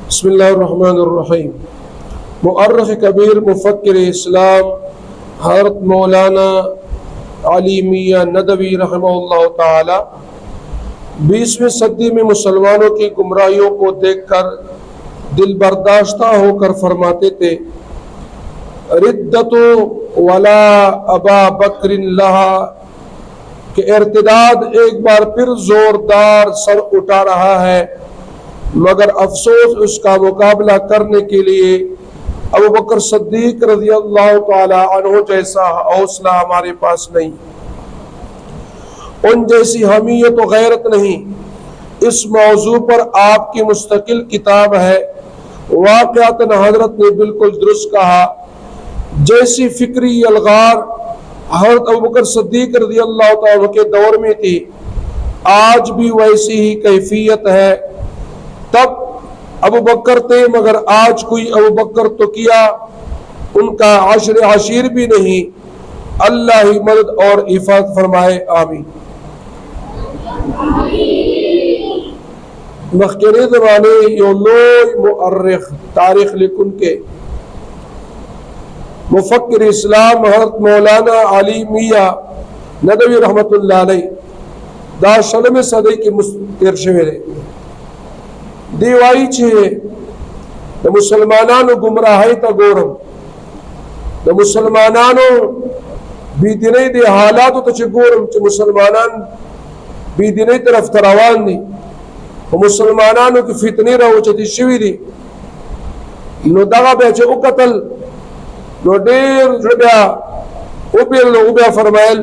بسم اللہ الرحمن الرحیم۔ مؤرخ کبیر مفکر اسلام حضرت مولانا علی میاں ندوی رحمہ اللہ تعالی 20ویں صدی میں مسلمانوں کی گمراہیوں کو دیکھ کر دل برداشتہ ہو کر فرماتے تھے، ردت ولا ابا بکر لہا، کہ ارتداد ایک بار پھر زوردار سر اٹھا رہا ہے، مگر افسوس اس کا مقابلہ کرنے کے لیے ابو بکر صدیق رضی اللہ تعالی عنہ جیسا حوصلہ ہمارے پاس نہیں، ان جیسی حمیت و غیرت نہیں۔ اس موضوع پر آپ کی مستقل کتاب ہے۔ واقعاتاً حضرت نے بالکل درست کہا، جیسی فکری الغار حضرت ابو بکر صدیق رضی اللہ تعالی عنہ کے دور میں تھی، آج بھی ویسی ہی کیفیت ہے۔ تب ابو بکر تھے، مگر آج کوئی ابو بکر تو کیا، ان کا عشر عشیر بھی نہیں۔ اللہ ہی مدد اور حفاظت فرمائے، آمین۔ مخکرے زمانے یو لوی مؤرخ تاریخ لکن کے مفکر اسلام حضرت مولانا علی میاں ندوی رحمت اللہ علیہ دا شلم صدی کی تیر شویرے دیوائی چھے دا مسلمانانو گمراہی تا گورم، دا مسلمانانو بیدینی دے حالاتو تا چھے گورم، چھے مسلمانان بیدینی طرف تروان دی، مسلمانانو کی فتنی رہو چھتی شوی دی، نو دغا بیچے او قتل نو دیر ربیا او بیا فرمائل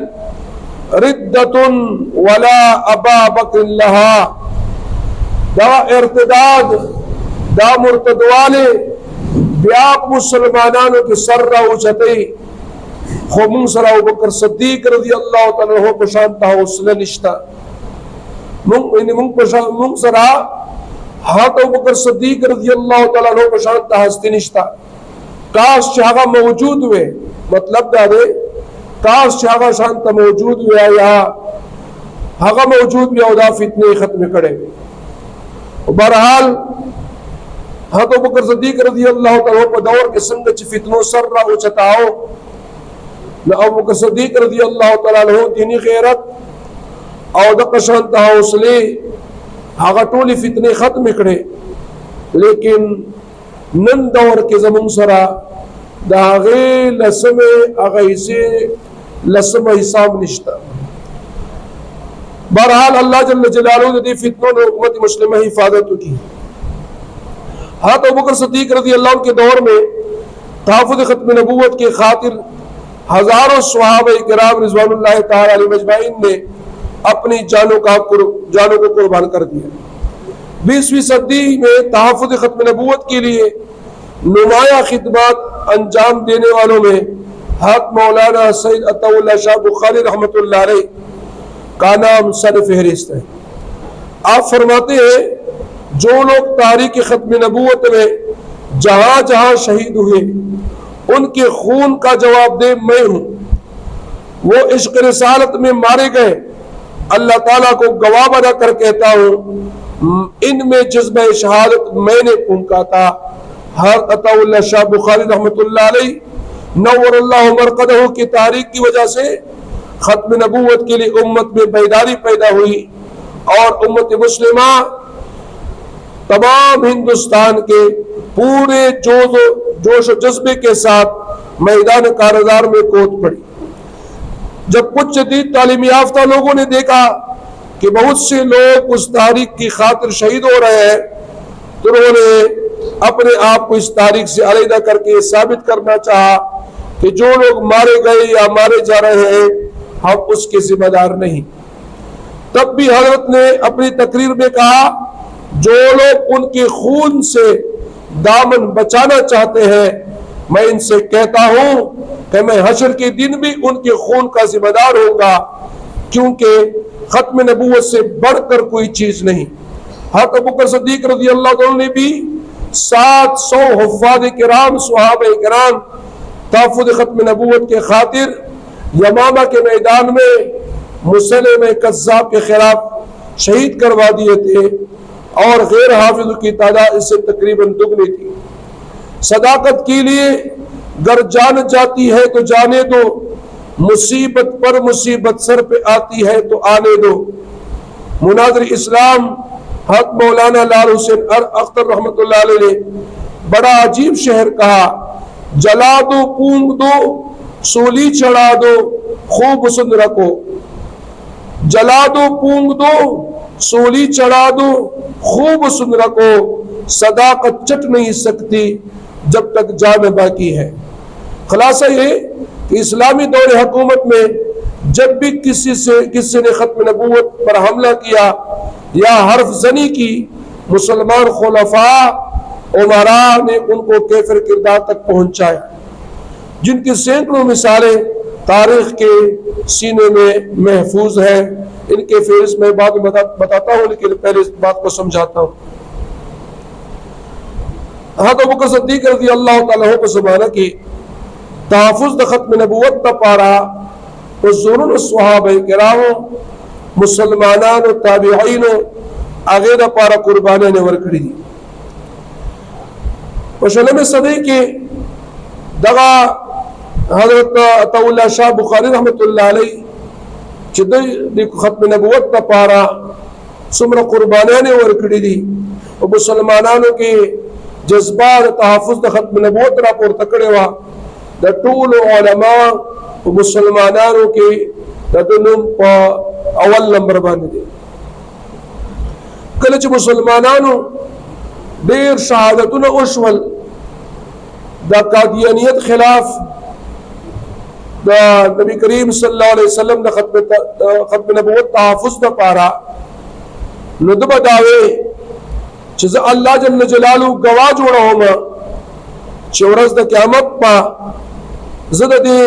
ردتن ولا ابا بکر لہا، دا ارتداد دا مرتدوالے بیاق مسلمانانو کی سر رہو چھتی، خو من سر ابو بکر صدیق رضی اللہ تعالیٰ عنہ پشانتا حوصلہ نشتا، من سر حضرت ابو بکر صدیق رضی اللہ تعالیٰ عنہ پشانتا ہستی نشتا۔ کاش چاہا موجود ہوئے، مطلب دا دے کاش چاہا شانتا موجود ہوئے یا ہاگا موجود بھی اودا فتنے ختم کرے۔ بہرحال حضرت ابو بکر صدیق رضی اللہ تعالیٰ پر دور کے سنگچ فتنوں سر را اچتاؤ، نہ ابو بکر صدیق رضی اللہ تعالیٰ عنہ دینی غیرت او دا قشانتا حوصلے ہاگا ٹولی فتنے ختم کرے، لیکن نن دور کے زمان سرا دا آغی لسم آغیسے لسم حساب نشتا۔ بہرحال اللہ جل جلالہ نے دی فتنوں نے حکومت مسلمہ حفاظت کی۔ حضرت ابو بکر صدیق رضی اللہ عنہ کے دور میں تحفظ ختم نبوت کے خاطر ہزاروں صحابہ کرام رضوان اللہ تعالی علیہ مجمعین نے اپنی جانوں کو قربان کر دیا۔ 20ویں صدی میں تحفظ ختم نبوت کے لیے نمایاں خدمات انجام دینے والوں میں حضرت مولانا سید عطا اللہ شاہ بخاری رحمت اللہ علیہ کا نام سر فہرست ہے۔ آپ فرماتے ہیں، جو لوگ تاریخ ختم نبوت میں جہاں جہاں شہید ہوئے ان کے خون کا جواب دہ میں ہوں، وہ عشق رسالت میں مارے گئے، اللہ تعالیٰ کو گواہ بنا کر کہتا ہوں ان میں جذبہ شہادت میں نے پھونکا تھا۔ حضرت عطا اللہ شاہ بخاری رحمت اللہ علیہ نور اللہ مرقدہ کی تاریخ کی وجہ سے ختم نبوت کے لیے امت میں بیداری پیدا ہوئی، اور امت مسلمہ تمام ہندوستان کے پورے جوش و جذبے کے ساتھ میدان کارزار میں کود پڑی۔ جب کچھ جدید تعلیم یافتہ لوگوں نے دیکھا کہ بہت سے لوگ اس تاریخ کی خاطر شہید ہو رہے ہیں، تو انہوں نے اپنے آپ کو اس تاریخ سے علیحدہ کر کے ثابت کرنا چاہا کہ جو لوگ مارے گئے یا مارے جا رہے ہیں ہم اس کے ذمہ دار نہیں۔ تب بھی حضرت نے اپنی تقریر میں کہا، جو لوگ ان کے خون سے دامن بچانا چاہتے ہیں، میں ان سے کہتا ہوں کہ میں حشر کے دن بھی ان کے خون کا ذمہ دار ہوں گا، کیونکہ ختم نبوت سے بڑھ کر کوئی چیز نہیں۔ حضرت ابو بکر صدیق رضی اللہ عنہ نے بھی 700 حفاظ کرام صحابہ کرام تحفظ ختم نبوت کے خاطر یمامہ کے میدان میں مسلمہ کذاب کے خلاف شہید کروا دیے تھے، और गैर हाफिज की तादाद इससे तकरीबन दुगनी थी। सदाकत के लिए गर जान जाती है तो जाने दो, मुसीबत पर मुसीबत सर पे आती है तो आने दो। मुनाज़िर इस्लाम हक मौलाना लाल हुसैन अख्तर रहमतुल्लाह अलैह ने बड़ा अजीब शेर कहा, जला दो पूंग दो सूली चढ़ा दो खूब सुन रखो। जला दो पूंग दो सूली चढ़ा दो खूब सुन रखो, सदाकत चट नहीं सकती जब तक जान बाकी है। खुलासा ये कि इस्लामी दौर हुकूमत में जब भी किसी ने खत्म नबूवत पर हमला किया या हर्फ जनी की, मुसलमान खुलफा उमरा ने उनको केफर किरदार तक पहुंचाया, जिनकी सैकड़ों मिसालें तारीख के सीने में महफूज है। इनके फेस में बाद में बताता हूँ, लेकिन पहले इस बात को समझाता हूँ। हज़रत अबू बकर सिद्दीक़ रज़ी अल्लाह तआला अन्हु को ज़माना की तहफ़्फ़ुज़ ख़त्म नबूवत ता पारा तो ज़रूर सहाबाए किरामो मुसलमानान और ताबिईन आगे दा पारा कुर्बानी ने वरकड़ी दी। पशलम सदी के दगा हज़रत अताउल्लाह शाह बुखारी रहमतुल्लाह अलैह चिद खत्म नबूवत ता पारा सुमरा कुर्बानी ने वरकड़ी दी और मुसलमानानों के जज्बात तहफ़्फ़ुज़ खत्म नबूवत रा पुर तकड़े वा द टूल उलमा मुसलमानों के दनुम अवल नंबर बांध दे। कल मुसलमानों देर शहादतुन उशवल द कादियानियत खिलाफ द नबी करीम सल्लल्लाहु अलैहि वसल्लम द खत्म नबूवत तहफ़्फ़ुज़ द पारा नुदब दावे चीज अल्लाह जल्ल जलालू गवाह जोड़ा होगा चौरस द क़यामत पा ज़द दे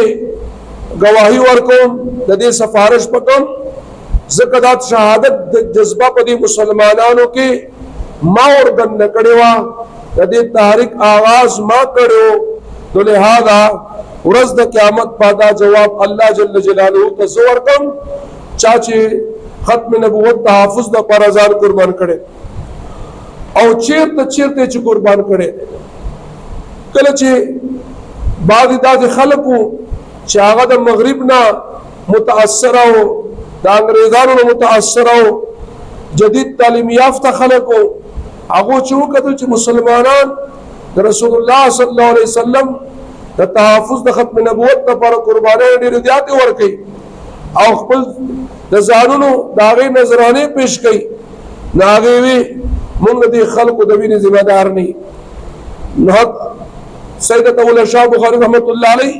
गवाही वर्कों दे सफारिश पकम ज़कदात शहादत जज्बा पदी मुसलमानों के माँ और गन न कड़ेवा दे तारीख आगाज माँ कड़ो तो लिहाजा उरस द क़यामत पादा जवाब अल्लाह जल्ल जलालू तज़ोर कम चाचे खत्म नबूवत तहफ़्फ़ुज़ द परजान कुर्बान करे और चेरते चेरते च कुर्बान करे। कल चे बाद दाद खलकू चागद मगरिब ना मुतासरा हो द अंग्रेजानों ने मुतासरा हो जदीद तालीम याफ्ता खलको आगो चूकत च मुसलमानान रसूलुल्लाह सल्लल्लाहु अलैहि वसल्लम द तहफ़्फ़ुज़ द खत्म नबूवत द पर कुर्बानी ने रियात वर्कई और खपल द जाननो दागे नजराने पेश कई नागे वे मुंग दे खल्क दबी ने जिम्मेदार नहीं नहत सैयद अताउल्लाह शाह बुखारी रहमतुल्लाह अलैह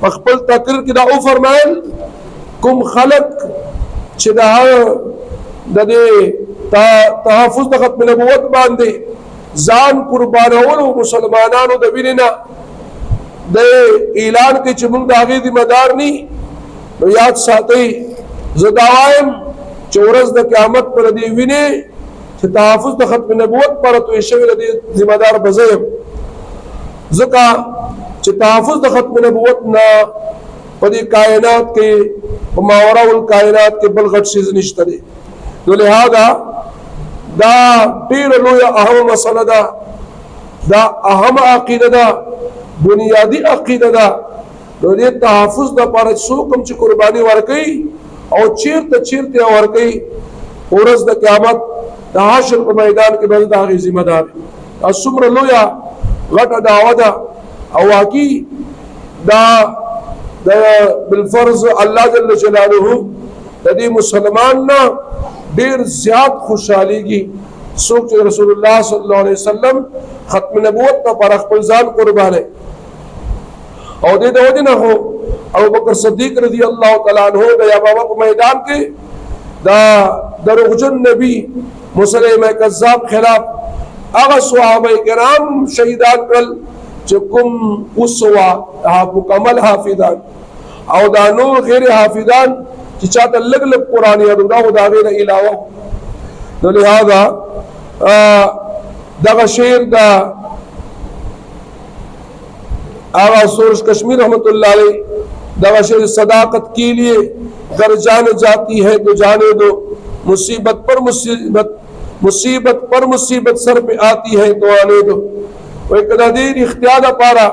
खपल तकरीर की दाऊ फरमायल कुम खलक चिदा दे तहफ़्फ़ुज़ द खत्म नबूवत बांधे जान कुर्बान हो मुसलमानानो दबी ना दे ऐलान के चमुंग दागे जिम्मेदार नहीं तो याद साथे ज़दावाइम चौरस द क़यामत पर दी विने तहफ़्फ़ुज़ द खत्म नबूवत पर तो इशविल दी जिम्मेदार बज़ेम ज़का तहफ़्फ़ुज़ द खत्म नबूवत ना पदी कायनात के मावरा उल कायनात के बलगट चीज़ निश्तरे तो लिहाजा दा ढेर लोया अहम मसला दा अहम अक़ीदा दा बुनियादी अक़ीदा दा तो ये तहफ़्फ़ुज़ द पर सोकम च कुर्बानी वर्कई और चीरते चीरते वर्कई उरस द क़यामत द हाशर के मैदान के बंदा की जिम्मेदार असुमर लोया गट दावदा अवाकी दा बिलफर्ज अल्लाह जल्ल जलालुहु ददी मुसलमान ना देर ज्यादा खुशहाली की सोच रसूलुल्लाह सल्लल्लाहु अलैहि वसल्लम खत्म नबूवत का पर अखपलजान कुर्बान है और दे दो ना हो अबू बकर सिद्दीक़ रज़ी अल्लाह तआला अन्हु दया बाबा को मैदान के दा दरुगजुन नबी मुसलमा कज़्ज़ाब खिलाफ आगा सहाबाए किराम शहीदान कल चकुम उसवा मुकम्मल हाफिदान और दानो गैर हाफिदान चिचात अलग अलग कुरानी अरुदा उदावे न इलावा तो लिहाजा दगा शेर दा आगा सूरज कश्मीर रहमतुल्लाह अलैह दगा शेर सदाकत के लिए घर जान जाती है तो जाने दो, मुसीबत पर मुसीबत मुसीबत पर मुसीबत सर पे आती है तो आने दो। वही कदादीर इख्तियार दा पारा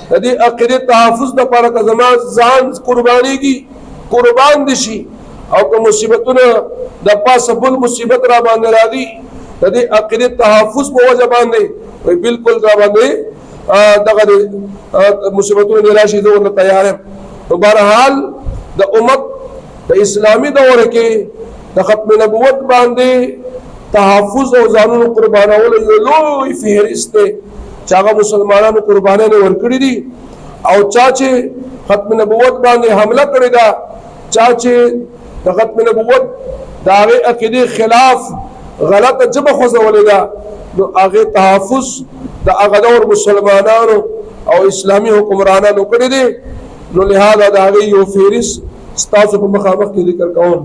कदी अकीदे तहफ़्फ़ुज़ दा पारा का ज़मा जान कुर्बानी की कुर्बान दिशी और का मुसीबतुन द पास बुल मुसीबत रा बांधे रादी कदी अकीदे तहफ़्फ़ुज़ पे वजह बांधे वही बिल्कुल रा बांधे दगा मुसीबतुन निराशी दो न तैयार है। तो बहरहाल द उम्मत द इस्लामी दौर के द खत्म नबुवत बांधे तहफ़्फ़ुज़ और जानून कुर्बाना वाले लोई फहरिस्त चागा मुसलमानों कुर्बाने ने वरकड़ी दी और चाचे खत्म नबुवत बांधे हमला करेगा चाचे द खत्म नबुवत दावे अकीदे खिलाफ गलत जब खुज़ वालेगा तो आगे तहफ़्फ़ुज़ द अगदौर मुसलमानों और इस्लामी हुक्मराना नो करे दे नो लिहाजा दागे यो फेरिस स्तासु पर मखामख के जिक्र कौन